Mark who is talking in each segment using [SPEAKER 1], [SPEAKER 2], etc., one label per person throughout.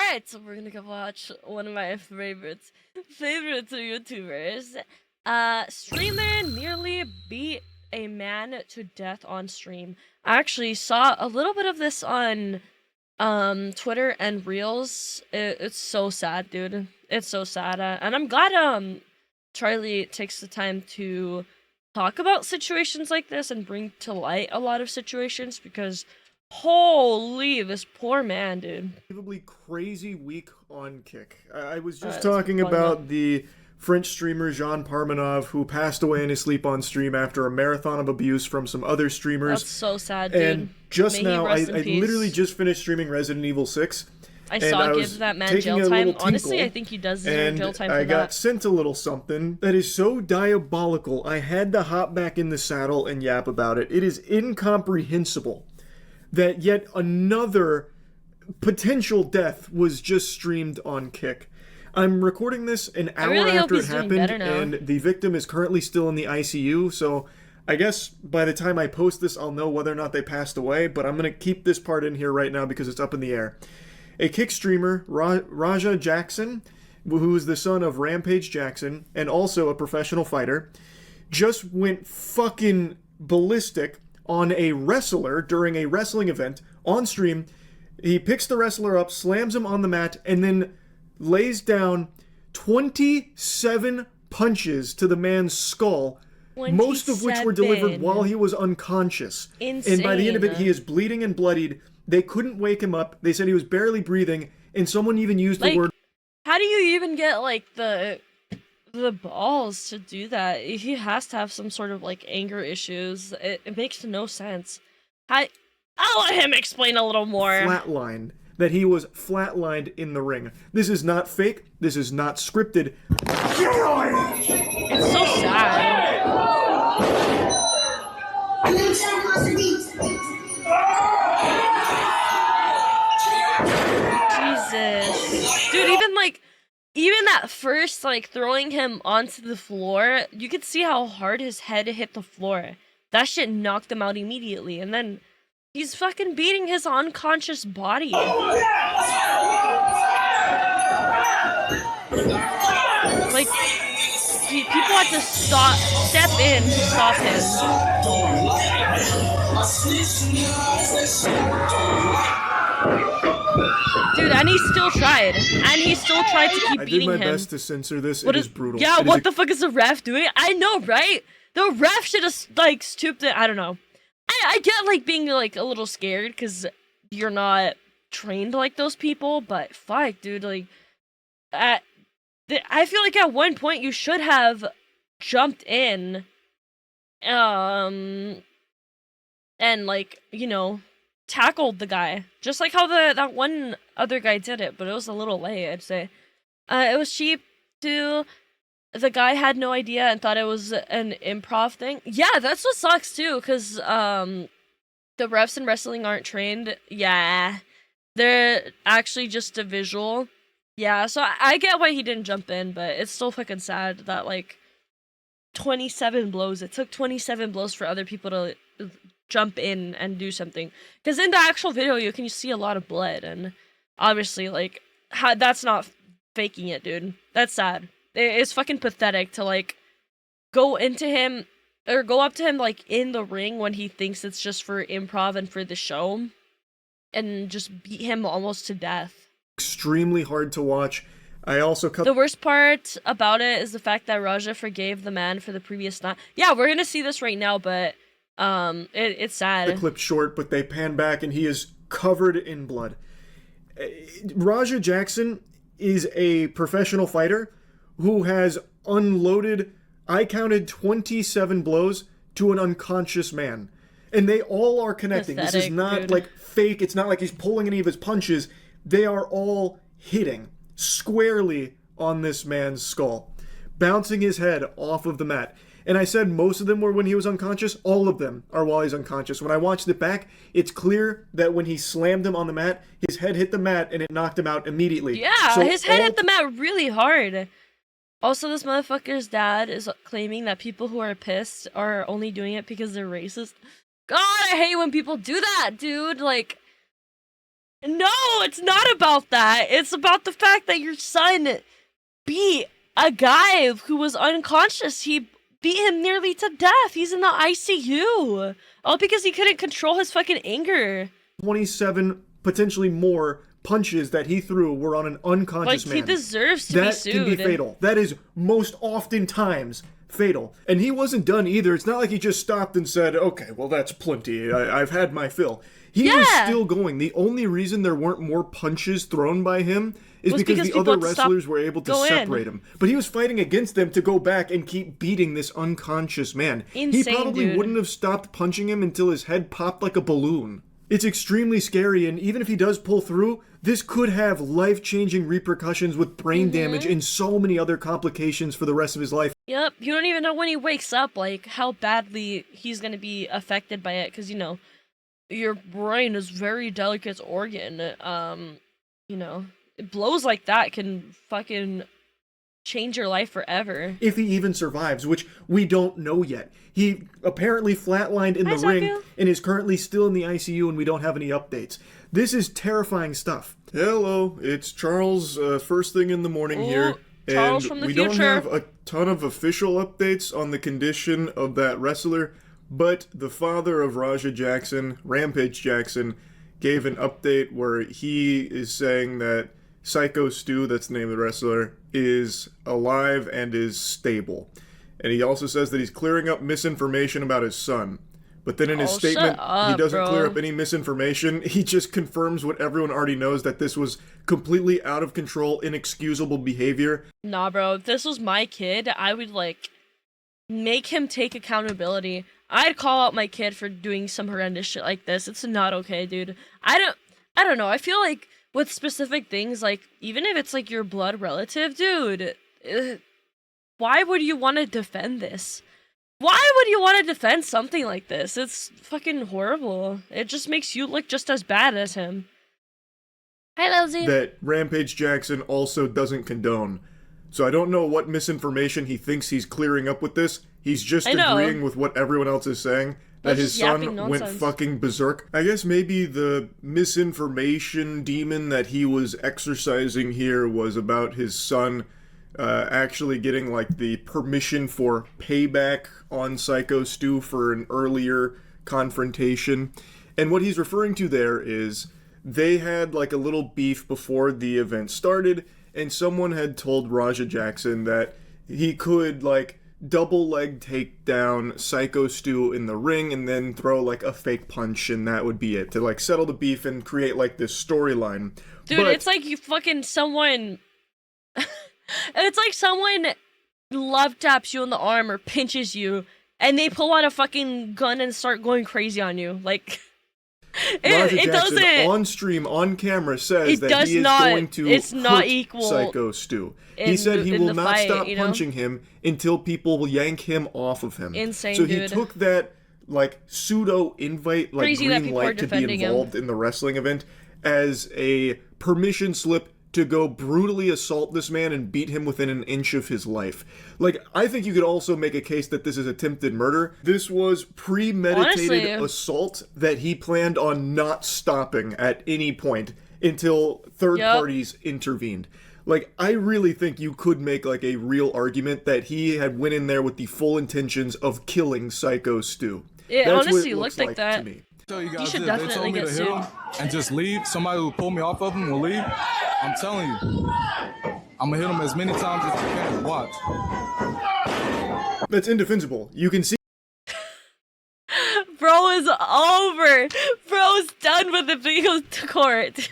[SPEAKER 1] Alright, so we're gonna go watch one of my favorite YouTubers. Streamer nearly beat a man to death on stream. I actually saw a little bit of this on Twitter and Reels. It's so sad, dude. It's so sad. And I'm glad Charlie takes the time to talk about situations like this and bring to light a lot of situations, because holy, this poor man, dude.
[SPEAKER 2] Unbelievably crazy week on Kick. I was just talking about the French streamer Jean Parmenov, who passed away in his sleep on stream after a marathon of abuse from some other streamers.
[SPEAKER 1] That's so sad, dude.
[SPEAKER 2] And just now, I literally just finished streaming Resident Evil 6.
[SPEAKER 1] I saw give that man jail time. Honestly, I think he does deserve jail time for that.
[SPEAKER 2] I got sent a little something that is so diabolical. I had to hop back in the saddle and yap about it. It is incomprehensible that yet another potential death was just streamed on Kick. I'm recording this an hour after it happened, and the victim is currently still in the ICU, so I guess by the time I post this, I'll know whether or not they passed away, but I'm going to keep this part in here right now because it's up in the air. A Kick streamer, Raja Jackson, who is the son of Rampage Jackson, and also a professional fighter, just went fucking ballistic on a wrestler during a wrestling event on stream. He picks the wrestler up, slams him on the mat, and then lays down 27 punches to the man's skull, 27. Most of which were delivered while he was unconscious.
[SPEAKER 1] Insane.
[SPEAKER 2] And by the end of it, he is bleeding and bloodied. They couldn't wake him up. They said he was barely breathing, and someone even used the word...
[SPEAKER 1] How do you even get, like, the balls to do that? He has to have some sort of, like, anger issues. It makes no sense. I'll let him explain a little more.
[SPEAKER 2] Flatlined. That he was flatlined in the ring. This is not fake. This is not scripted.
[SPEAKER 1] It's so sad. Jesus. Dude, even that first, like, throwing him onto the floor, you could see how hard his head hit the floor. That shit knocked him out immediately, and then he's fucking beating his unconscious body. Like, people had to step in to stop him. Dude, and he still tried. And he still tried to keep beating him.
[SPEAKER 2] I did my best to censor this. It is brutal.
[SPEAKER 1] Yeah, what the fuck is the ref doing? I know, right? The ref should have, like, stooped it. I don't know. I get, like, being, like, a little scared because you're not trained like those people, but fuck, dude, like, I feel like at one point you should have jumped in, and, like, you know, tackled the guy. Just like how that one other guy did it, but it was a little late, I'd say. It was cheap, too. The guy had no idea and thought it was an improv thing. Yeah, that's what sucks too, because the refs in wrestling aren't trained. Yeah, they're actually just a visual. Yeah, so I get why he didn't jump in, but it's still fucking sad that, like, 27 blows. It took 27 blows for other people to jump in and do something. Because in the actual video, you can see a lot of blood, and obviously, like, that's not faking it, dude. That's sad. It's fucking pathetic to, like, go into him, or go up to him, like, in the ring when he thinks it's just for improv and for the show, and just beat him almost to death. Extremely hard to watch. I also cut... The worst part about it is the fact that Raja forgave the man for the previous night. Yeah, we're gonna see this right now, but, it's sad.
[SPEAKER 2] The clip short, but they pan back and he is covered in blood. Raja Jackson is a professional fighter who has unloaded, I counted 27 blows to an unconscious man. And they all are connecting. Pathetic, this is not, like, fake. It's not like he's pulling any of his punches. They are all hitting squarely on this man's skull, bouncing his head off of the mat. And I said most of them were when he was unconscious. All of them are while he's unconscious. When I watched it back, it's clear that when he slammed him on the mat, his head hit the mat and it knocked him out immediately.
[SPEAKER 1] Yeah, so his head hit the mat really hard. Also, this motherfucker's dad is claiming that people who are pissed are only doing it because they're racist. God, I hate when people do that, dude. Like, No, it's not about that. It's about the fact that your son beat a guy who was unconscious. He beat him nearly to death. He's in the ICU. All because he couldn't control his fucking anger.
[SPEAKER 2] 27, potentially more, punches that he threw were on an unconscious man.
[SPEAKER 1] He deserves to be sued.
[SPEAKER 2] That can be fatal. That is most oftentimes fatal. And he wasn't done either. It's not like he just stopped and said, okay, well, that's plenty. I've had my fill. He was still going. The only reason there weren't more punches thrown by him is because the other wrestlers were able to separate him. But he was fighting against them to go back and keep beating this unconscious man. Insane, he probably wouldn't have stopped punching him until his head popped like a balloon. It's extremely scary, and even if he does pull through, this could have life-changing repercussions with brain damage and so many other complications for the rest of his life.
[SPEAKER 1] Yep, you don't even know when he wakes up, like, how badly he's gonna be affected by it, because, you know, your brain is very delicate organ. You know, blows like that can fucking change your life forever.
[SPEAKER 2] If he even survives, which we don't know yet. He apparently flatlined in the ring and is currently still in the ICU, and we don't have any updates. This is terrifying stuff. Hello, it's Charles, first thing in the morning here.
[SPEAKER 1] Charles from the
[SPEAKER 2] future.
[SPEAKER 1] We
[SPEAKER 2] don't have a ton of official updates on the condition of that wrestler, but the father of Raja Jackson, Rampage Jackson, gave an update where he is saying that Psycho Stu, that's the name of the wrestler, is alive and is stable. And he also says that he's clearing up misinformation about his son. But then in his statement, he doesn't clear up any misinformation. He just confirms what everyone already knows, that this was completely out of control, inexcusable behavior.
[SPEAKER 1] Nah, bro, if this was my kid, I would, like, make him take accountability. I'd call out my kid for doing some horrendous shit like this. It's not okay, dude. I don't know. I feel like with specific things, like, even if it's, like, your blood relative, dude, why would you want to defend this? Why would you want to defend something like this? It's fucking horrible. It just makes you look just as bad as him. Hi, Lilzy.
[SPEAKER 2] That Rampage Jackson also doesn't condone. So I don't know what misinformation he thinks he's clearing up with this. He's just agreeing with what everyone else is saying. That his son went fucking berserk. I guess maybe the misinformation demon that he was exercising here was about his son actually getting, like, the permission for payback on Psycho Stu for an earlier confrontation. And what he's referring to there is they had, like, a little beef before the event started, and someone had told Raja Jackson that he could, like, double leg take down Psycho Stu in the ring and then throw, like, a fake punch, and that would be it, to, like, settle the beef and create, like, this storyline.
[SPEAKER 1] Dude, it's like you fucking someone... It's like someone love taps you in the arm or pinches you, and they pull out a fucking gun and start going crazy on you. Like, it doesn't.
[SPEAKER 2] On stream, on camera, says that he is going to hurt Psycho Stu. He said he will not stop punching him until people will yank him off of him.
[SPEAKER 1] Insane,
[SPEAKER 2] so he took that, like, pseudo invite, like, green light to be involved in the wrestling event as a permission slip to go brutally assault this man and beat him within an inch of his life. Like, I think you could also make a case that this is attempted murder. This was premeditated assault that he planned on not stopping at any point until third parties intervened. Like, I really think you could make, like, a real argument that he had went in there with the full intentions of killing Psycho Stu.
[SPEAKER 1] It honestly looked like that.
[SPEAKER 2] To me.
[SPEAKER 3] Tell you guys,
[SPEAKER 1] you should
[SPEAKER 3] this. They told me to hit him and just leave. Somebody will pull me off of him will leave. I'm telling you, I'm gonna hit him as many times as I can. Watch.
[SPEAKER 2] That's indefensible. You can see.
[SPEAKER 1] Bro is over. Bro's done with it, but he goes to court.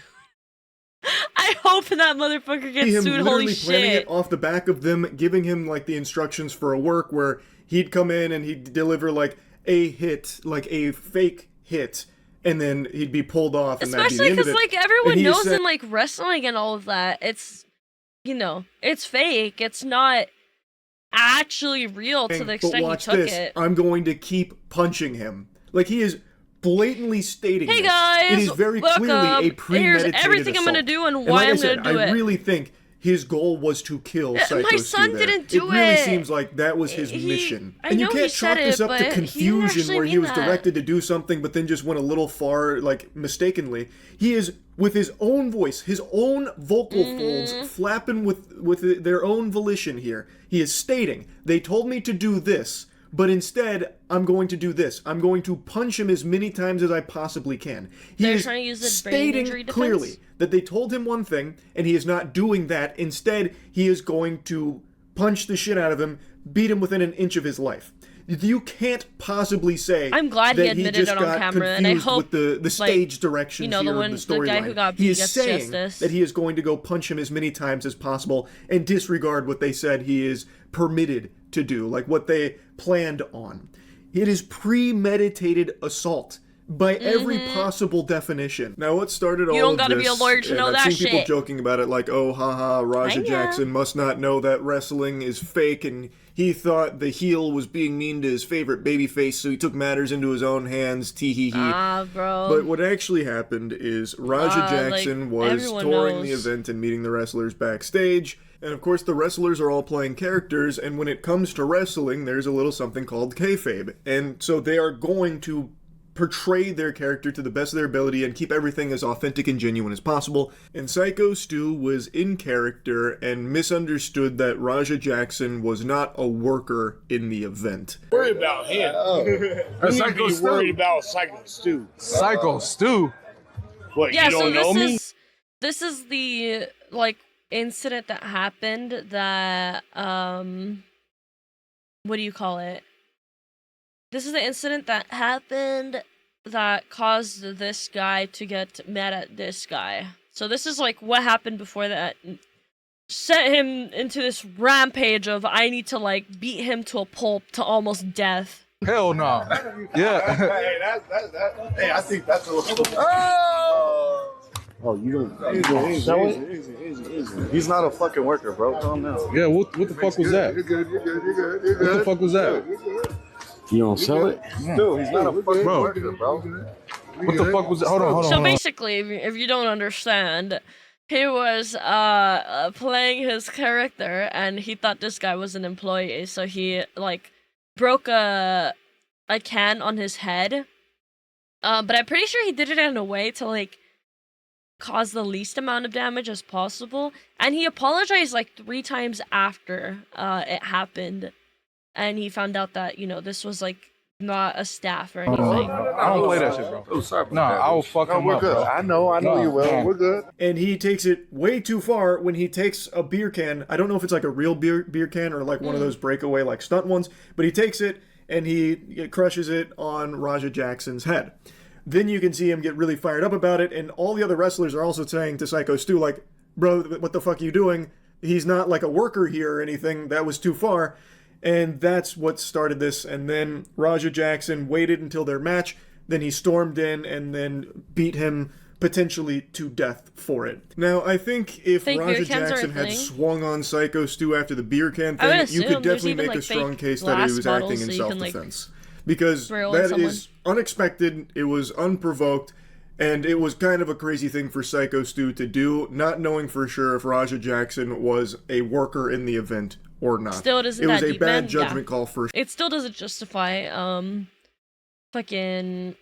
[SPEAKER 1] I hope that motherfucker gets sued. Holy shit!
[SPEAKER 2] Planning it off the back of them giving him, like, the instructions for a work where he'd come in and he'd deliver, like, a hit, like a fake hit, and then he'd be pulled off, and
[SPEAKER 1] especially because, like, everyone knows in, like, wrestling and all of that, it's, you know, it's fake. It's not actually real to the extent he took it.
[SPEAKER 2] I'm going to keep punching him. Like, he is blatantly stating
[SPEAKER 1] guys,
[SPEAKER 2] it is very clearly a premeditated
[SPEAKER 1] here's everything
[SPEAKER 2] assault.
[SPEAKER 1] I'm gonna do and why I'm gonna do it.
[SPEAKER 2] I really think his goal was to kill Psycho
[SPEAKER 1] My son
[SPEAKER 2] Stu there.
[SPEAKER 1] didn't do
[SPEAKER 2] it really
[SPEAKER 1] it.
[SPEAKER 2] seems like that was his mission.
[SPEAKER 1] I
[SPEAKER 2] And you
[SPEAKER 1] know
[SPEAKER 2] can't
[SPEAKER 1] he
[SPEAKER 2] chalk
[SPEAKER 1] said
[SPEAKER 2] this
[SPEAKER 1] it,
[SPEAKER 2] up to
[SPEAKER 1] but he didn't
[SPEAKER 2] confusion
[SPEAKER 1] actually
[SPEAKER 2] where he
[SPEAKER 1] mean
[SPEAKER 2] was
[SPEAKER 1] that.
[SPEAKER 2] directed to do something but then just went a little far, like, mistakenly. He is, with his own voice, his own vocal folds, flapping with their own volition here. He is stating, they told me to do this, but instead, I'm going to do this. I'm going to punch him as many times as I possibly can.
[SPEAKER 1] They're trying to use the brain injury
[SPEAKER 2] stating
[SPEAKER 1] defense?
[SPEAKER 2] clearly that they told him one thing, and he is not doing that. Instead, he is going to punch the shit out of him, beat him within an inch of his life. You can't possibly say
[SPEAKER 1] I'm glad he
[SPEAKER 2] that
[SPEAKER 1] admitted
[SPEAKER 2] just
[SPEAKER 1] it on
[SPEAKER 2] got
[SPEAKER 1] camera, and I
[SPEAKER 2] confused
[SPEAKER 1] hope,
[SPEAKER 2] with the stage directions
[SPEAKER 1] you know,
[SPEAKER 2] here
[SPEAKER 1] the
[SPEAKER 2] of the
[SPEAKER 1] guy who
[SPEAKER 2] storyline.
[SPEAKER 1] got
[SPEAKER 2] He
[SPEAKER 1] beat
[SPEAKER 2] is
[SPEAKER 1] gets
[SPEAKER 2] saying
[SPEAKER 1] justice.
[SPEAKER 2] that he is going to go punch him as many times as possible and disregard what they said he is permitted to do, like what they planned on. It is premeditated assault by every possible definition. Now, what started all of this?
[SPEAKER 1] You don't gotta be a lawyer to know
[SPEAKER 2] I've
[SPEAKER 1] that
[SPEAKER 2] seen people
[SPEAKER 1] shit.
[SPEAKER 2] joking about it, like, oh, haha, Raja
[SPEAKER 1] know.
[SPEAKER 2] Jackson must not know that wrestling is fake, and he thought the heel was being mean to his favorite babyface, so he took matters into his own hands, tee-hee-hee.
[SPEAKER 1] Ah, bro.
[SPEAKER 2] But what actually happened is Raja Jackson was
[SPEAKER 1] everyone
[SPEAKER 2] touring the
[SPEAKER 1] knows.
[SPEAKER 2] event and meeting the wrestlers backstage. And of course, the wrestlers are all playing characters, and when it comes to wrestling, there's a little something called kayfabe. And so they are going to portray their character to the best of their ability and keep everything as authentic and genuine as possible. And Psycho Stu was in character and misunderstood that Raja Jackson was not a worker in the event.
[SPEAKER 4] Worry about him.
[SPEAKER 3] That's
[SPEAKER 4] You
[SPEAKER 3] Psycho
[SPEAKER 4] be
[SPEAKER 3] Stu.
[SPEAKER 4] worried about Psycho Stu.
[SPEAKER 3] Psycho Stu.
[SPEAKER 4] What,
[SPEAKER 1] Yeah,
[SPEAKER 4] you
[SPEAKER 1] so
[SPEAKER 4] don't know me?
[SPEAKER 1] this is the like incident that happened that what do you call it? This is the incident that happened that caused this guy to get mad at this guy. So this is like what happened before that set him into this rampage of I need to like beat him to a pulp to almost death.
[SPEAKER 3] Hell no. Yeah.
[SPEAKER 5] Hey, hey, I think that's a little. Oh, you don't sell it? Easy. He's not a fucking worker, bro. Calm down.
[SPEAKER 3] Yeah, what the fuck was that?
[SPEAKER 5] You're good.
[SPEAKER 3] What the fuck was that?
[SPEAKER 5] You don't sell it? Dude, he's not a fucking
[SPEAKER 3] Bro.
[SPEAKER 5] worker, bro.
[SPEAKER 3] What the fuck was that? Hold on.
[SPEAKER 1] So basically, if you don't understand, he was playing his character and he thought this guy was an employee, so he like broke a can on his head. But I'm pretty sure he did it in a way to like cause the least amount of damage as possible, and he apologized like 3 times after it happened, and he found out that, you know, this was like not a staff or anything.
[SPEAKER 3] I don't play that shit, bro.
[SPEAKER 5] Oh, sorry.
[SPEAKER 3] Nah, I will fuck him
[SPEAKER 5] we're
[SPEAKER 3] up,
[SPEAKER 5] good.
[SPEAKER 3] bro.
[SPEAKER 5] I know you will.
[SPEAKER 3] Nah.
[SPEAKER 5] We're good.
[SPEAKER 2] And he takes it way too far when he takes a beer can. I don't know if it's like a real beer can or like one of those breakaway like stunt ones, but he takes it and he crushes it on Raja Jackson's head. Then you can see him get really fired up about it, and all the other wrestlers are also saying to Psycho Stu, like, bro, what the fuck are you doing? He's not like a worker here or anything. That was too far. And that's what started this. And then Raja Jackson waited until their match. Then he stormed in and then beat him potentially to death for it. Now, I think if
[SPEAKER 1] Fake
[SPEAKER 2] Raja
[SPEAKER 1] beer cans are a
[SPEAKER 2] Jackson had
[SPEAKER 1] thing.
[SPEAKER 2] swung on Psycho Stu after the beer can
[SPEAKER 1] I would
[SPEAKER 2] thing, you
[SPEAKER 1] assume
[SPEAKER 2] could
[SPEAKER 1] there's
[SPEAKER 2] definitely
[SPEAKER 1] even,
[SPEAKER 2] make
[SPEAKER 1] like,
[SPEAKER 2] a strong
[SPEAKER 1] fake
[SPEAKER 2] case that he
[SPEAKER 1] glass
[SPEAKER 2] was acting
[SPEAKER 1] bottles
[SPEAKER 2] in
[SPEAKER 1] so you can, like,
[SPEAKER 2] self-defense. Because
[SPEAKER 1] throw at
[SPEAKER 2] that
[SPEAKER 1] someone.
[SPEAKER 2] is unexpected, it was unprovoked, and it was kind of a crazy thing for Psycho Stu to do, not knowing for sure if Raja Jackson was a worker in the event or not.
[SPEAKER 1] Still doesn't
[SPEAKER 2] it was
[SPEAKER 1] that
[SPEAKER 2] a
[SPEAKER 1] deep,
[SPEAKER 2] bad
[SPEAKER 1] man.
[SPEAKER 2] judgment
[SPEAKER 1] Yeah.
[SPEAKER 2] call for
[SPEAKER 1] It still doesn't justify fucking,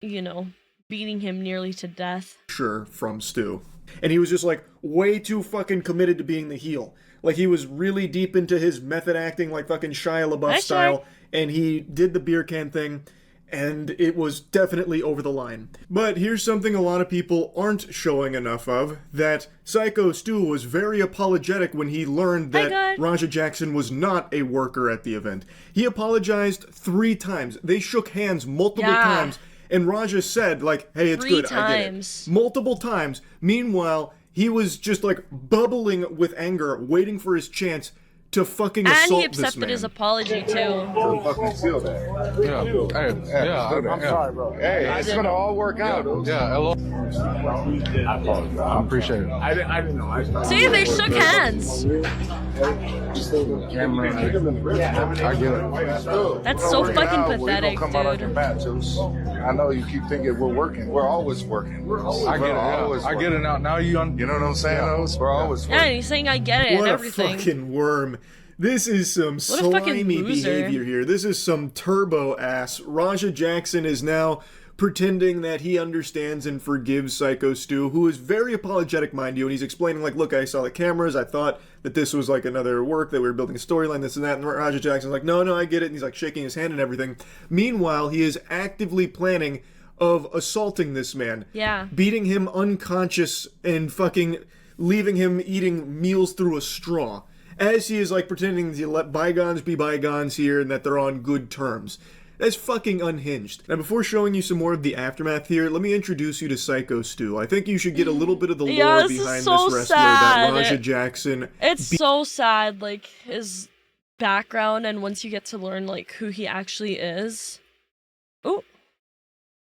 [SPEAKER 1] you know, beating him nearly to death.
[SPEAKER 2] sure from Stu. And he was just like way too fucking committed to being the heel. Like he was really deep into his method acting like fucking Shia LaBeouf
[SPEAKER 1] Nice
[SPEAKER 2] style,
[SPEAKER 1] try.
[SPEAKER 2] and he did the beer can thing, and it was definitely over the line. But here's something a lot of people aren't showing enough of, that Psycho Stu was very apologetic when he learned
[SPEAKER 1] Hi,
[SPEAKER 2] that
[SPEAKER 1] God.
[SPEAKER 2] Raja Jackson was not a worker at the event. He apologized 3 times. They shook hands multiple
[SPEAKER 1] Yeah.
[SPEAKER 2] times, and Raja said, like, hey, it's
[SPEAKER 1] 3
[SPEAKER 2] good, I get
[SPEAKER 1] times.
[SPEAKER 2] it. Multiple times. Meanwhile, he was just like bubbling with anger, waiting for his chance to fucking
[SPEAKER 1] And
[SPEAKER 2] assault
[SPEAKER 1] he
[SPEAKER 2] this
[SPEAKER 1] accepted
[SPEAKER 2] man.
[SPEAKER 1] his apology too.
[SPEAKER 5] Don't fucking feel that.
[SPEAKER 3] Yeah. Hey, yeah.
[SPEAKER 5] I'm sorry, bro. Hey, it's gonna all work out.
[SPEAKER 3] Yeah, hello. I appreciate it.
[SPEAKER 4] I didn't know.
[SPEAKER 1] See, they shook hands.
[SPEAKER 3] I get it.
[SPEAKER 1] That's so fucking pathetic,
[SPEAKER 5] Come out on your
[SPEAKER 1] dude.
[SPEAKER 5] mat, Juice. I know you keep thinking we're working. We're always working.
[SPEAKER 3] I get it. Yeah. I get it now. Now you
[SPEAKER 5] You know what I'm saying? We're always
[SPEAKER 1] Yeah,
[SPEAKER 5] working.
[SPEAKER 1] and he's saying I get it
[SPEAKER 2] What
[SPEAKER 1] and
[SPEAKER 2] a
[SPEAKER 1] everything.
[SPEAKER 2] fucking worm. This is some
[SPEAKER 1] What a fucking
[SPEAKER 2] slimy
[SPEAKER 1] loser.
[SPEAKER 2] behavior here. This is some turbo ass. Raja Jackson is now pretending that he understands and forgives Psycho Stu, who is very apologetic, mind you, and he's explaining, like, look, I saw the cameras, I thought that this was like another work, that we were building a storyline, this and that, and Raja Jackson's like, no, I get it, and he's like shaking his hand and everything. Meanwhile, he is actively planning of assaulting this man.
[SPEAKER 1] Yeah.
[SPEAKER 2] Beating him unconscious and fucking leaving him eating meals through a straw. As he is like pretending to let bygones be bygones here and that they're on good terms. That's fucking unhinged. Now, before showing you some more of the aftermath here, let me introduce you to Psycho Stu. I think you should get a little bit of the
[SPEAKER 1] Yeah,
[SPEAKER 2] lore
[SPEAKER 1] this is
[SPEAKER 2] behind
[SPEAKER 1] so
[SPEAKER 2] this wrestler, that
[SPEAKER 1] sad.
[SPEAKER 2] Raja Jackson.
[SPEAKER 1] It's so sad, like, his background, and once you get to learn, like, who he actually is. Ooh.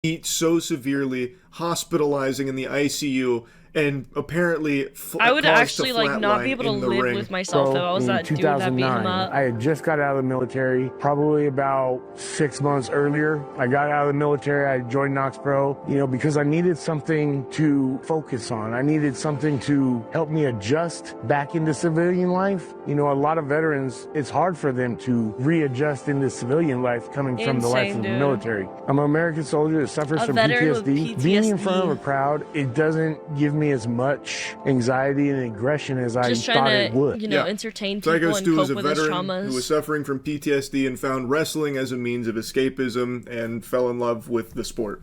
[SPEAKER 2] Beat so severely, hospitalizing in the ICU, and apparently
[SPEAKER 1] I would
[SPEAKER 2] caused
[SPEAKER 1] actually,
[SPEAKER 2] to
[SPEAKER 1] like, not be
[SPEAKER 2] flatline
[SPEAKER 1] able to
[SPEAKER 2] in the
[SPEAKER 1] live
[SPEAKER 2] ring.
[SPEAKER 1] with myself if I was
[SPEAKER 6] in
[SPEAKER 1] that dude that beat him
[SPEAKER 6] 2009,
[SPEAKER 1] up.
[SPEAKER 6] I had just got out of the military, probably about 6 months earlier. I got out of the military, I joined Knox Pro, because I needed something to focus on. I needed something to help me adjust back into civilian life. A lot of veterans, it's hard for them to readjust into civilian life coming from the life
[SPEAKER 1] Insane,
[SPEAKER 6] of the
[SPEAKER 1] dude.
[SPEAKER 6] military. I'm an American soldier that suffers
[SPEAKER 1] A
[SPEAKER 6] from
[SPEAKER 1] veteran with
[SPEAKER 6] PTSD. Being in front of a
[SPEAKER 1] PTSD.
[SPEAKER 6] crowd, it doesn't give me as much anxiety and aggression as I
[SPEAKER 1] Just
[SPEAKER 6] thought
[SPEAKER 1] trying
[SPEAKER 6] it
[SPEAKER 1] to,
[SPEAKER 6] would.
[SPEAKER 1] you know, entertain people
[SPEAKER 2] Psycho
[SPEAKER 1] and
[SPEAKER 2] Stu is
[SPEAKER 1] cope
[SPEAKER 2] a
[SPEAKER 1] with his
[SPEAKER 2] veteran
[SPEAKER 1] traumas.
[SPEAKER 2] who was suffering from PTSD and found wrestling as a means of escapism and fell in love with the sport.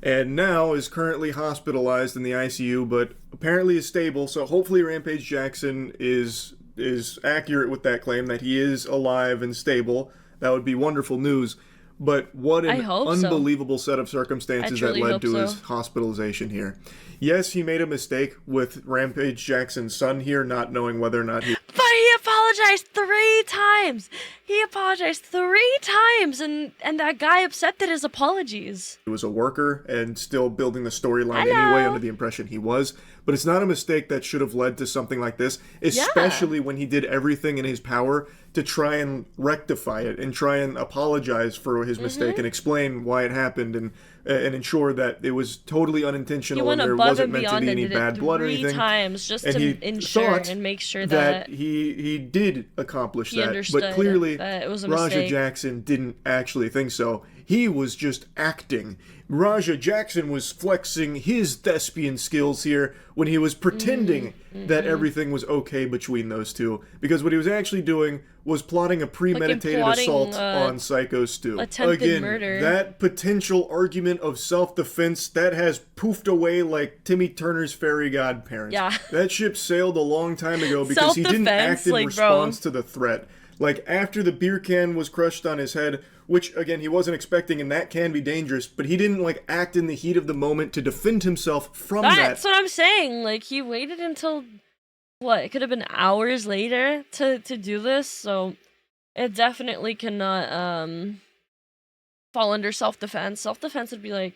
[SPEAKER 2] And now is currently hospitalized in the ICU, but apparently is stable, so hopefully Rampage Jackson is accurate with that claim that he is alive and stable. That would be wonderful news. But what
[SPEAKER 1] I
[SPEAKER 2] an
[SPEAKER 1] hope so.
[SPEAKER 2] unbelievable set of circumstances
[SPEAKER 1] I
[SPEAKER 2] that
[SPEAKER 1] truly
[SPEAKER 2] led
[SPEAKER 1] hope
[SPEAKER 2] to
[SPEAKER 1] so.
[SPEAKER 2] his hospitalization here. Yes, he made a mistake with Rampage Jackson's son here, not knowing whether or not he
[SPEAKER 1] But he apologized 3 times. He apologized 3 times, and that guy accepted his apologies.
[SPEAKER 2] was a worker and still building the storyline
[SPEAKER 1] Hello.
[SPEAKER 2] anyway under the impression he was. But it's not a mistake that should have led to something like this, especially when he did everything in his power to try and rectify it and try and apologize for his mistake and explain why it happened and ensure that it was totally
[SPEAKER 1] He
[SPEAKER 2] unintentional
[SPEAKER 1] went
[SPEAKER 2] and there
[SPEAKER 1] above
[SPEAKER 2] wasn't
[SPEAKER 1] and
[SPEAKER 2] meant to
[SPEAKER 1] beyond
[SPEAKER 2] be
[SPEAKER 1] and
[SPEAKER 2] any
[SPEAKER 1] did
[SPEAKER 2] bad
[SPEAKER 1] it
[SPEAKER 2] blood or
[SPEAKER 1] 3
[SPEAKER 2] anything.
[SPEAKER 1] times just
[SPEAKER 2] And
[SPEAKER 1] to
[SPEAKER 2] he
[SPEAKER 1] ensure
[SPEAKER 2] thought
[SPEAKER 1] and make sure
[SPEAKER 2] that
[SPEAKER 1] that
[SPEAKER 2] he did accomplish
[SPEAKER 1] he
[SPEAKER 2] that,
[SPEAKER 1] understood
[SPEAKER 2] but clearly
[SPEAKER 1] that it was a
[SPEAKER 2] Raja
[SPEAKER 1] mistake.
[SPEAKER 2] Jackson didn't actually think so. He was just acting. Raja Jackson was flexing his thespian skills here when he was pretending that everything was okay between those two, because what he was actually doing was plotting a premeditated
[SPEAKER 1] plotting,
[SPEAKER 2] assault on Psycho Stu.
[SPEAKER 1] attempted
[SPEAKER 2] Again,
[SPEAKER 1] murder.
[SPEAKER 2] that potential argument of self-defense, that has poofed away like Timmy Turner's fairy godparents.
[SPEAKER 1] Yeah.
[SPEAKER 2] That ship sailed a long time ago because he didn't
[SPEAKER 1] Self-defense,
[SPEAKER 2] act in
[SPEAKER 1] like, bro.
[SPEAKER 2] response to the threat. Like, after the beer can was crushed on his head, which, again, he wasn't expecting, and that can be dangerous, but he didn't, like, act in the heat of the moment to defend himself from
[SPEAKER 1] That's
[SPEAKER 2] that.
[SPEAKER 1] what I'm saying. Like, he waited until, what, it could have been hours later to do this, so it definitely cannot, fall under self-defense. Self-defense would be like,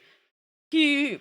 [SPEAKER 1] he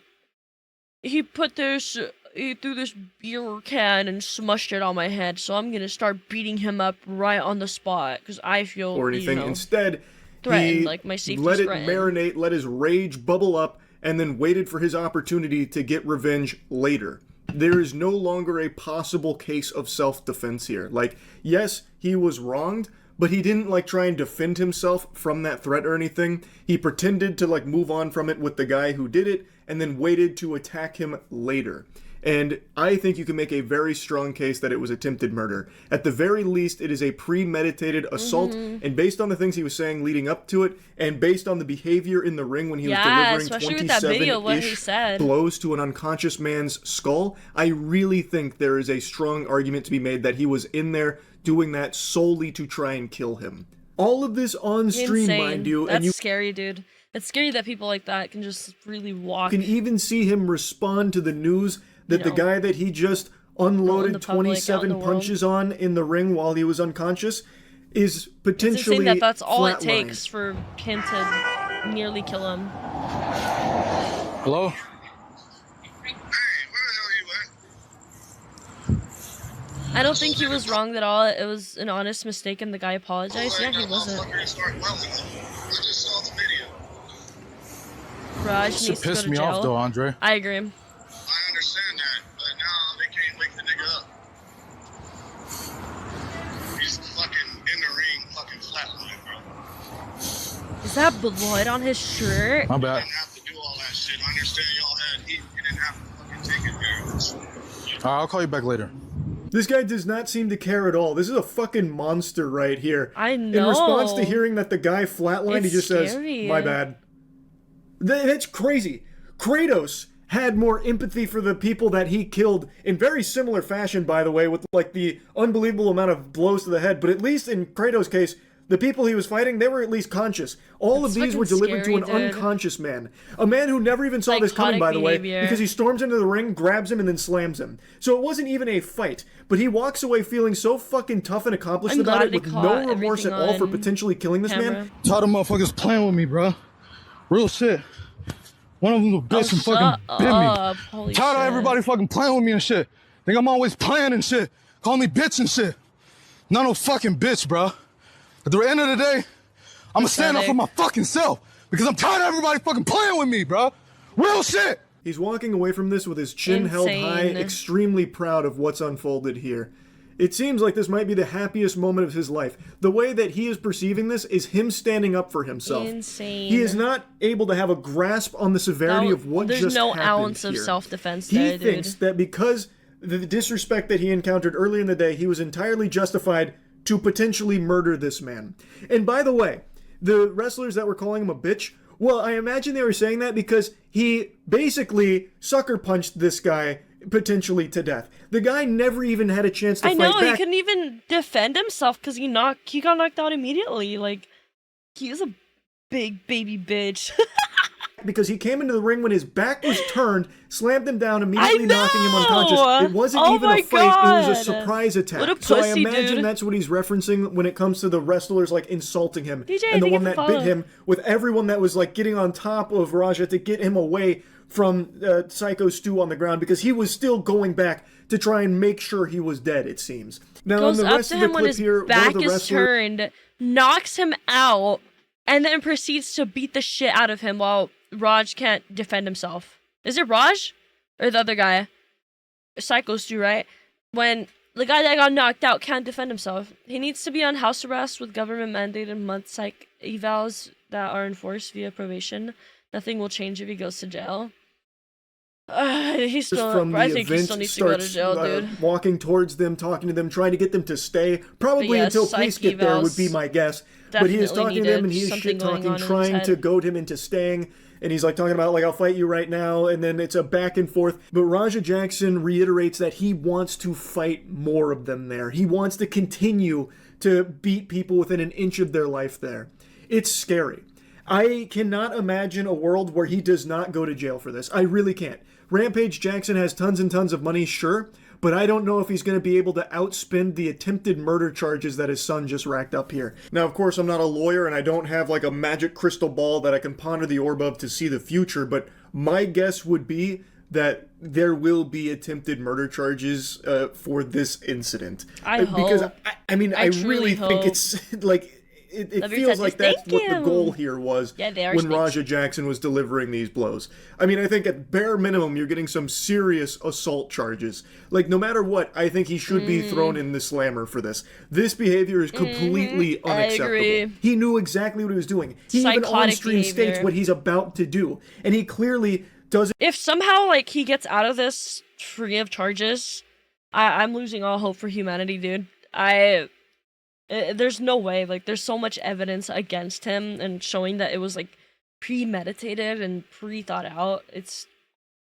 [SPEAKER 1] threw this beer can and smushed it on my head, so I'm gonna start beating him up right on the spot, because I feel,
[SPEAKER 2] Or anything. Instead,
[SPEAKER 1] threatened,
[SPEAKER 2] he
[SPEAKER 1] like, my safety's
[SPEAKER 2] let it
[SPEAKER 1] threatened.
[SPEAKER 2] marinate, let his rage bubble up, and then waited for his opportunity to get revenge later. There is no longer a possible case of self-defense here. Like, yes, he was wronged, but he didn't, like, try and defend himself from that threat or anything. He pretended to, like, move on from it with the guy who did it, and then waited to attack him later. And I think you can make a very strong case that it was attempted murder. At the very least, it is a premeditated assault, and based on the things he was saying leading up to it, and based on the behavior in the ring when he was delivering
[SPEAKER 1] especially with that video, what he
[SPEAKER 2] 27-ish
[SPEAKER 1] said.
[SPEAKER 2] blows to an unconscious man's skull, I really think there is a strong argument to be made that he was in there doing that solely to try and kill him. All of this on stream,
[SPEAKER 1] Insane.
[SPEAKER 2] mind you,
[SPEAKER 1] That's
[SPEAKER 2] and you
[SPEAKER 1] scary, dude. It's scary that people like that can just really walk.
[SPEAKER 2] can even see him respond to the news that the guy that he just unloaded
[SPEAKER 1] the public, out in
[SPEAKER 2] 27
[SPEAKER 1] the world.
[SPEAKER 2] punches on in the ring while he was unconscious is
[SPEAKER 1] It's
[SPEAKER 2] potentially
[SPEAKER 1] insane that that's all it
[SPEAKER 2] flatlined.
[SPEAKER 1] takes for him to nearly kill him.
[SPEAKER 3] Hello?
[SPEAKER 1] I don't think he was wrong at all. It was an honest mistake and the guy apologized. Yeah, he wasn't. Raj
[SPEAKER 3] Shit
[SPEAKER 1] needs to go
[SPEAKER 3] pissed
[SPEAKER 1] to
[SPEAKER 3] me
[SPEAKER 1] jail.
[SPEAKER 3] off though, Andre.
[SPEAKER 1] I agree.
[SPEAKER 5] I understand that, but now they can't wake the nigga up. He's fucking in the ring, fucking flatline, bro.
[SPEAKER 1] Is that blood on his shirt?
[SPEAKER 3] My
[SPEAKER 5] You
[SPEAKER 3] bad.
[SPEAKER 5] didn't have to do all that shit. I understand y'all had heat. You didn't have to fucking take it there.
[SPEAKER 3] Alright, I'll call you back later.
[SPEAKER 2] This guy does not seem to care at all. This is a fucking monster right here.
[SPEAKER 1] I know.
[SPEAKER 2] In response to hearing that the guy flatlined, he
[SPEAKER 1] It's
[SPEAKER 2] just
[SPEAKER 1] scary.
[SPEAKER 2] says, "My bad." That's crazy. Kratos had more empathy for the people that he killed in very similar fashion, by the way, with like the unbelievable amount of blows to the head. But at least in Kratos' case, the people he was fighting, they were at least conscious. All of
[SPEAKER 1] That's
[SPEAKER 2] these were
[SPEAKER 1] fucking
[SPEAKER 2] delivered to an
[SPEAKER 1] scary, dude.
[SPEAKER 2] unconscious man. A man who never even saw this coming, by the way,
[SPEAKER 1] behavior.
[SPEAKER 2] because he storms into the ring, grabs him, and then slams him. So it wasn't even a fight. But he walks away feeling so fucking tough and accomplished
[SPEAKER 1] I'm
[SPEAKER 2] about
[SPEAKER 1] glad
[SPEAKER 2] it
[SPEAKER 1] they
[SPEAKER 2] with
[SPEAKER 1] caught
[SPEAKER 2] no remorse at
[SPEAKER 1] everything
[SPEAKER 2] all for
[SPEAKER 1] on
[SPEAKER 2] potentially killing this
[SPEAKER 1] camera.
[SPEAKER 2] man.
[SPEAKER 3] Tired of motherfuckers playing with me, bro. Real shit. One of them a bitch and
[SPEAKER 1] shut
[SPEAKER 3] fucking bit
[SPEAKER 1] up.
[SPEAKER 3] me.
[SPEAKER 1] Holy
[SPEAKER 3] Tired of
[SPEAKER 1] shit.
[SPEAKER 3] everybody fucking playing with me and shit. Think I'm always playing and shit. Call me bitch and shit. Not no fucking bitch, bro. At the end of the day, I'ma stand up for my fucking self because I'm tired of everybody fucking playing with me, bro. Real shit.
[SPEAKER 2] He's walking away from this with his chin held high,
[SPEAKER 1] Insane.
[SPEAKER 2] extremely proud of what's unfolded here. It seems like this might be the happiest moment of his life. The way that he is perceiving this is him standing up for himself.
[SPEAKER 1] Insane.
[SPEAKER 2] He is not able to have a grasp on the severity of what
[SPEAKER 1] There's
[SPEAKER 2] just
[SPEAKER 1] no
[SPEAKER 2] happened
[SPEAKER 1] ounce of
[SPEAKER 2] here.
[SPEAKER 1] self-defense
[SPEAKER 2] He
[SPEAKER 1] there, dude.
[SPEAKER 2] thinks that because the disrespect that he encountered earlier in the day, he was entirely justified to potentially murder this man. And by the way, the wrestlers that were calling him a bitch, well, I imagine they were saying that because he basically sucker punched this guy potentially to death. The guy never even had a chance to
[SPEAKER 1] I
[SPEAKER 2] fight
[SPEAKER 1] know, he
[SPEAKER 2] back.
[SPEAKER 1] couldn't even defend himself because he got knocked out immediately. Like, he's a big baby bitch.
[SPEAKER 2] Because he came into the ring when his back was turned, slammed him down, immediately
[SPEAKER 1] I
[SPEAKER 2] knocking him unconscious.
[SPEAKER 1] know!
[SPEAKER 2] It wasn't
[SPEAKER 1] Oh
[SPEAKER 2] even
[SPEAKER 1] my
[SPEAKER 2] a fight, it was a
[SPEAKER 1] God!
[SPEAKER 2] surprise attack.
[SPEAKER 1] What a
[SPEAKER 2] So I
[SPEAKER 1] pussy,
[SPEAKER 2] imagine
[SPEAKER 1] dude.
[SPEAKER 2] that's what he's referencing when it comes to the wrestlers like insulting him.
[SPEAKER 1] DJ,
[SPEAKER 2] and the
[SPEAKER 1] think
[SPEAKER 2] one
[SPEAKER 1] it's
[SPEAKER 2] that bit
[SPEAKER 1] fun.
[SPEAKER 2] him, with everyone that was like getting on top of Raja to get him away from Psycho Stu on the ground, because he was still going back to try and make sure he was dead, it seems. Now
[SPEAKER 1] Goes
[SPEAKER 2] on the
[SPEAKER 1] up
[SPEAKER 2] rest
[SPEAKER 1] to
[SPEAKER 2] of the
[SPEAKER 1] him when
[SPEAKER 2] clip
[SPEAKER 1] his
[SPEAKER 2] here, one
[SPEAKER 1] back
[SPEAKER 2] of the
[SPEAKER 1] is
[SPEAKER 2] wrestlers...
[SPEAKER 1] turned, knocks him out, and then proceeds to beat the shit out of him while Raj can't defend himself. Is it Raj? Or the other guy? Psycho Stu, right? When the guy that got knocked out can't defend himself. He needs to be on house arrest with government-mandated month psych evals that are enforced via probation. Nothing will change if he goes to jail. He's still.
[SPEAKER 2] from the
[SPEAKER 1] I think he
[SPEAKER 2] event
[SPEAKER 1] still needs to go to
[SPEAKER 2] starts
[SPEAKER 1] jail, dude.
[SPEAKER 2] walking towards them, talking to them, trying to get them to stay. Probably
[SPEAKER 1] yeah,
[SPEAKER 2] until police
[SPEAKER 1] psych
[SPEAKER 2] get there would
[SPEAKER 1] evals
[SPEAKER 2] be my guess. But he is
[SPEAKER 1] definitely
[SPEAKER 2] talking to them and
[SPEAKER 1] needed
[SPEAKER 2] he is
[SPEAKER 1] something
[SPEAKER 2] shit
[SPEAKER 1] going
[SPEAKER 2] talking,
[SPEAKER 1] on in his
[SPEAKER 2] trying
[SPEAKER 1] head.
[SPEAKER 2] to goad him into staying. And he's like talking about like, I'll fight you right now, and then it's a back and forth. But Raja Jackson reiterates that he wants to fight more of them there. He wants to continue to beat people within an inch of their life there. It's scary. I cannot imagine a world where he does not go to jail for this. I really can't. Rampage Jackson has tons and tons of money, sure, but I don't know if he's going to be able to outspend the attempted murder charges that his son just racked up here. Now, of course, I'm not a lawyer and I don't have like a magic crystal ball that I can ponder the orb of to see the future, but my guess would be that there will be attempted murder charges for this incident.
[SPEAKER 1] I
[SPEAKER 2] Because,
[SPEAKER 1] hope.
[SPEAKER 2] I mean, I really
[SPEAKER 1] truly
[SPEAKER 2] think
[SPEAKER 1] hope.
[SPEAKER 2] it's like... It
[SPEAKER 1] Lovey
[SPEAKER 2] feels
[SPEAKER 1] said
[SPEAKER 2] like
[SPEAKER 1] this,
[SPEAKER 2] that's
[SPEAKER 1] thank
[SPEAKER 2] what the
[SPEAKER 1] you.
[SPEAKER 2] goal here was
[SPEAKER 1] Yeah, they are
[SPEAKER 2] when
[SPEAKER 1] snakes.
[SPEAKER 2] Raja Jackson was delivering these blows. I mean, I think at bare minimum, you're getting some serious assault charges. Like, no matter what, I think he should be thrown in the slammer for this. This behavior is completely unacceptable.
[SPEAKER 1] agree.
[SPEAKER 2] He knew exactly what he was doing. He even
[SPEAKER 1] Psychotic
[SPEAKER 2] on-stream states
[SPEAKER 1] behavior.
[SPEAKER 2] what he's about to do. And he clearly doesn't
[SPEAKER 1] If somehow like he gets out of this free of charges, I'm losing all hope for humanity, dude. There's no way. Like, there's so much evidence against him and showing that it was like premeditated and pre-thought out. It's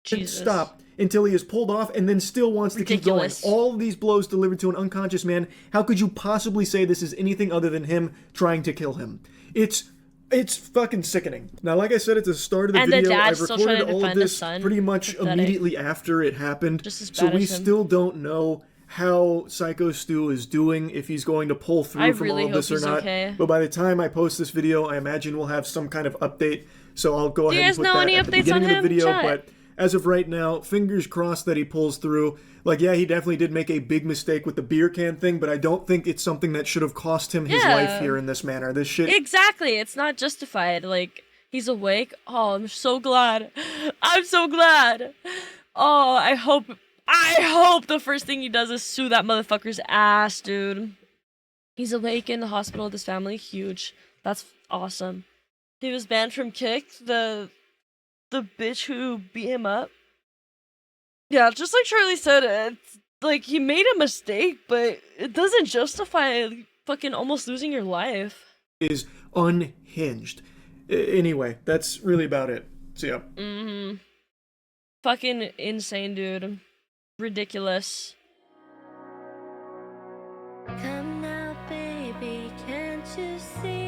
[SPEAKER 1] Jesus.
[SPEAKER 2] stop until he is pulled off and then still wants to keep going.
[SPEAKER 1] Ridiculous.
[SPEAKER 2] All of these blows delivered to an unconscious man. How could you possibly say this is anything other than him trying to kill him? It's It's fucking sickening. Now, like I said at the start of the
[SPEAKER 1] And the
[SPEAKER 2] video, I
[SPEAKER 1] dad's still trying
[SPEAKER 2] recorded
[SPEAKER 1] to
[SPEAKER 2] all of
[SPEAKER 1] defend his
[SPEAKER 2] this
[SPEAKER 1] son.
[SPEAKER 2] pretty much
[SPEAKER 1] Pathetic.
[SPEAKER 2] immediately after it happened.
[SPEAKER 1] Just as
[SPEAKER 2] So
[SPEAKER 1] bad
[SPEAKER 2] we
[SPEAKER 1] as him.
[SPEAKER 2] still don't know how Psycho Stu is doing, if he's going to pull through
[SPEAKER 1] I
[SPEAKER 2] from
[SPEAKER 1] really
[SPEAKER 2] all of this
[SPEAKER 1] hope
[SPEAKER 2] or
[SPEAKER 1] he's
[SPEAKER 2] not.
[SPEAKER 1] okay.
[SPEAKER 2] But by the time I post this video, I imagine we'll have some kind of update. So I'll go
[SPEAKER 1] Do you
[SPEAKER 2] ahead and
[SPEAKER 1] guys
[SPEAKER 2] put
[SPEAKER 1] know
[SPEAKER 2] that
[SPEAKER 1] any
[SPEAKER 2] at the
[SPEAKER 1] updates
[SPEAKER 2] beginning
[SPEAKER 1] on
[SPEAKER 2] of the
[SPEAKER 1] him?
[SPEAKER 2] video.
[SPEAKER 1] Chat.
[SPEAKER 2] But as of right now, fingers crossed that he pulls through. Like, yeah, he definitely did make a big mistake with the beer can thing, but I don't think it's something that should have cost him his life
[SPEAKER 1] Yeah.
[SPEAKER 2] here in this manner. This shit...
[SPEAKER 1] Exactly. It's not justified. Like, he's awake. Oh, I'm so glad. I'm so glad. Oh, I hope the first thing he does is sue that motherfucker's ass, dude. He's awake in the hospital with his family. Huge. That's awesome. He was banned from Kick, the bitch who beat him up. Yeah, just like Charlie said, it's like he made a mistake, but it doesn't justify fucking almost losing your life.
[SPEAKER 2] is unhinged. Anyway, that's really about it. So yeah.
[SPEAKER 1] Fucking insane, dude. Ridiculous.
[SPEAKER 7] Come now, baby, can't you see?